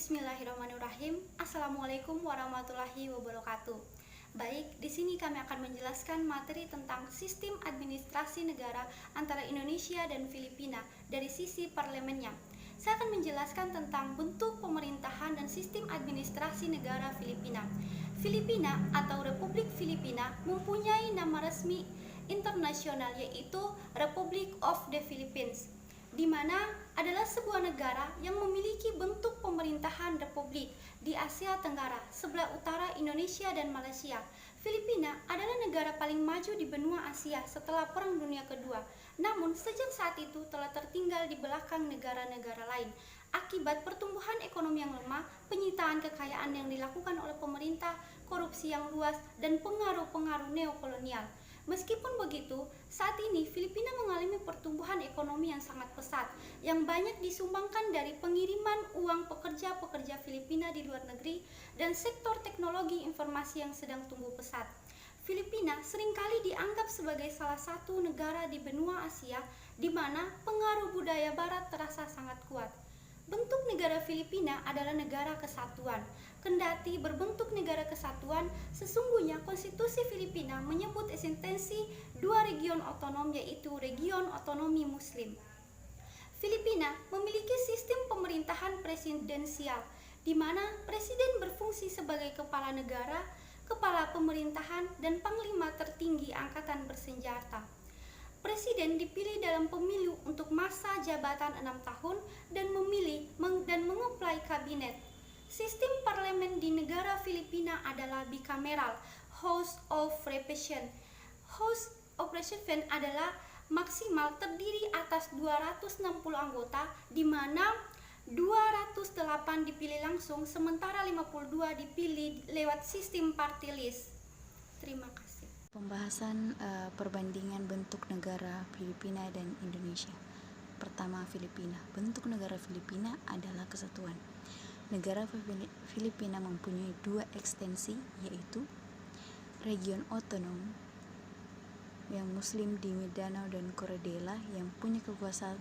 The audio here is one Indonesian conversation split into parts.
Bismillahirrahmanirrahim. Assalamualaikum warahmatullahi wabarakatuh. Baik, di sini kami akan menjelaskan materi tentang sistem administrasi negara antara Indonesia dan Filipina dari sisi parlemennya. Saya akan menjelaskan tentang bentuk pemerintahan dan sistem administrasi negara Filipina. Filipina atau Republik Filipina mempunyai nama resmi internasional yaitu Republic of the Philippines, di mana adalah sebuah negara yang memiliki bentuk pemerintahan republik di Asia Tenggara, sebelah utara Indonesia dan Malaysia. Filipina adalah negara paling maju di benua Asia setelah Perang Dunia Kedua. Namun, sejak saat itu telah tertinggal di belakang negara-negara lain akibat pertumbuhan ekonomi yang lemah, penyitaan kekayaan yang dilakukan oleh pemerintah, korupsi yang luas, dan pengaruh-pengaruh neokolonial. Meskipun begitu, saat ini Filipina mengalami pertumbuhan ekonomi yang sangat pesat, yang banyak disumbangkan dari pengiriman uang pekerja-pekerja Filipina di luar negeri dan sektor teknologi informasi yang sedang tumbuh pesat. Filipina seringkali dianggap sebagai salah satu negara di benua Asia di mana pengaruh budaya barat terasa sangat kuat. Bentuk negara Filipina adalah negara kesatuan. Kendati berbentuk negara kesatuan, sesungguhnya konstitusi Filipina menyebut eksistensi dua region otonom, yaitu region otonomi Muslim. Filipina memiliki sistem pemerintahan presidensial, di mana presiden berfungsi sebagai kepala negara, kepala pemerintahan, dan panglima tertinggi angkatan bersenjata. Presiden dipilih dalam pemilu untuk masa jabatan 6 tahun dan memilih dan mengeplai kabinet. Sistem parlemen di negara Filipina adalah bikameral, House of Representatives. House of Representatives adalah maksimal terdiri atas 260 anggota, di mana 208 dipilih langsung, sementara 52 dipilih lewat sistem party list. Terima kasih. Pembahasan perbandingan bentuk negara Filipina dan Indonesia. Pertama, Filipina. Bentuk negara Filipina adalah kesatuan. Negara Filipina mempunyai dua ekstensi, yaitu region otonom yang Muslim di Mindanao dan Cordillera yang punya kekuasaan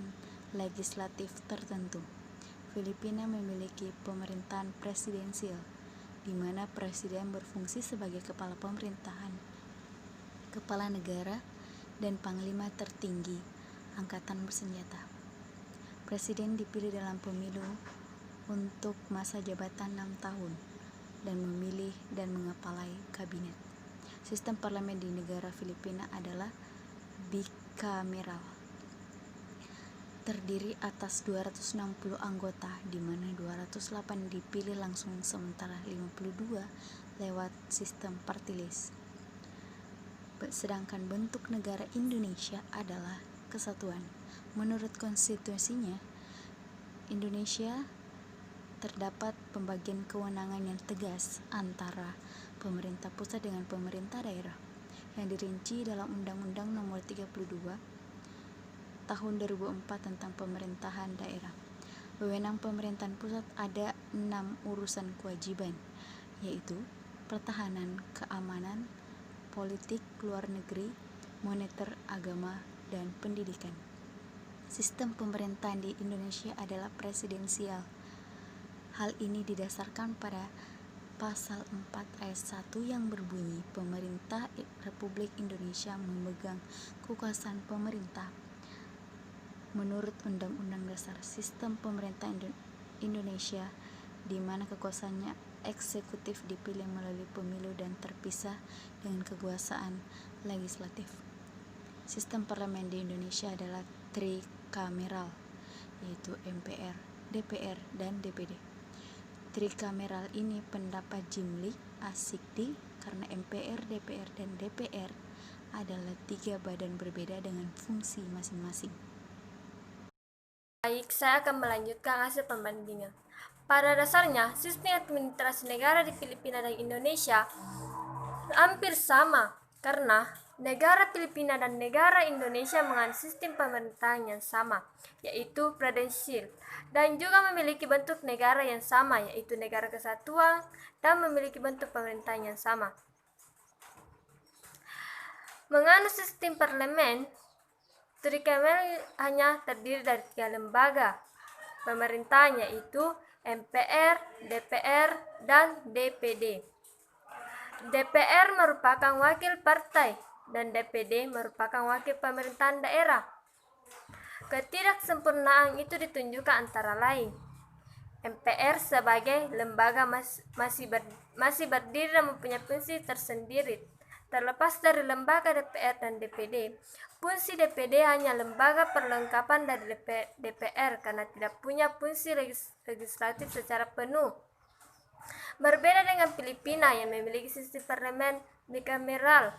legislatif tertentu. Filipina memiliki pemerintahan presidensial, di mana presiden berfungsi sebagai kepala pemerintahan, kepala negara, dan panglima tertinggi angkatan bersenjata. Presiden dipilih dalam pemilu untuk masa jabatan 6 tahun dan memilih dan mengepalai kabinet. Sistem parlemen di negara Filipina adalah bikameral, terdiri atas 260 anggota, di mana 208 dipilih langsung sementara 52 lewat sistem party list. Sedangkan bentuk negara Indonesia adalah kesatuan. Menurut konstitusinya, Indonesia terdapat pembagian kewenangan yang tegas antara pemerintah pusat dengan pemerintah daerah yang dirinci dalam Undang-Undang Nomor 32 Tahun 2004 tentang pemerintahan daerah. Wewenang pemerintahan pusat ada 6 urusan kewajiban, yaitu pertahanan, keamanan, politik, luar negeri, moneter, agama, dan pendidikan. Sistem pemerintahan di Indonesia adalah presidensial. Hal ini didasarkan pada Pasal 4 ayat 1 yang berbunyi, Pemerintah Republik Indonesia memegang kekuasaan pemerintah. Menurut Undang-Undang Dasar, sistem pemerintahan Indonesia di mana kekuasaannya eksekutif dipilih melalui pemilu dan terpisah dengan kekuasaan legislatif. Sistem parlemen di Indonesia adalah trikameral, yaitu MPR, DPR, dan DPD. Trikameral ini pendapat Jimli Asikdi karena MPR, DPR, dan DPR adalah 3 badan berbeda dengan fungsi masing-masing. Baik, saya akan melanjutkan hasil pembandingan. Pada dasarnya, sistem administrasi negara di Filipina dan Indonesia hampir sama karena negara Filipina dan negara Indonesia mengandung sistem pemerintahan yang sama, yaitu presidensial, dan juga memiliki bentuk negara yang sama, yaitu negara kesatuan, dan memiliki bentuk pemerintahan yang sama. Mengandung sistem parlemen, trikameral hanya terdiri dari 3 lembaga pemerintahan, yaitu MPR, DPR, dan DPD. DPR merupakan wakil partai dan DPD merupakan wakil pemerintahan daerah. Ketidaksempurnaan itu ditunjukkan antara lain. MPR sebagai lembaga masih berdiri dan mempunyai fungsi tersendiri. Terlepas dari lembaga DPR dan DPD, fungsi DPD hanya lembaga perlengkapan dari DPR karena tidak punya fungsi legislatif secara penuh. Berbeda dengan Filipina yang memiliki sistem parlemen bikameral,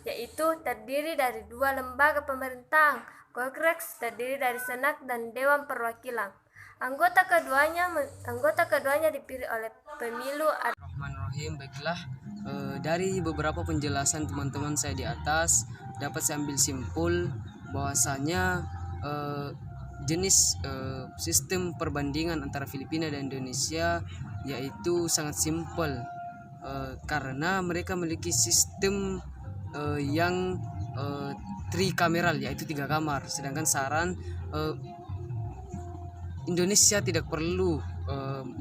yaitu terdiri dari dua lembaga pemerintahan, Kongres terdiri dari Senat dan Dewan Perwakilan. Anggota keduanya dipilih oleh pemilu. Bismillahirrahmanirrahim. Baiklah, dari beberapa penjelasan teman-teman saya di atas dapat saya ambil simpul bahwasanya jenis sistem perbandingan antara Filipina dan Indonesia yaitu sangat simpel, karena mereka memiliki sistem yang trikameral, yaitu 3 kamar, sedangkan Indonesia tidak perlu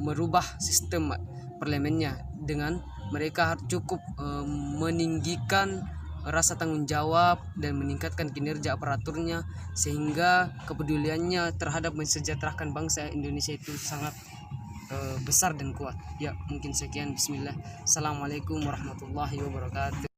merubah sistem parlemennya, dengan mereka cukup meninggikan rasa tanggung jawab dan meningkatkan kinerja aparaturnya, sehingga kepeduliannya terhadap mensejahterakan bangsa Indonesia itu sangat besar dan kuat. Ya, mungkin sekian. Bismillah. Assalamualaikum warahmatullahi wabarakatuh.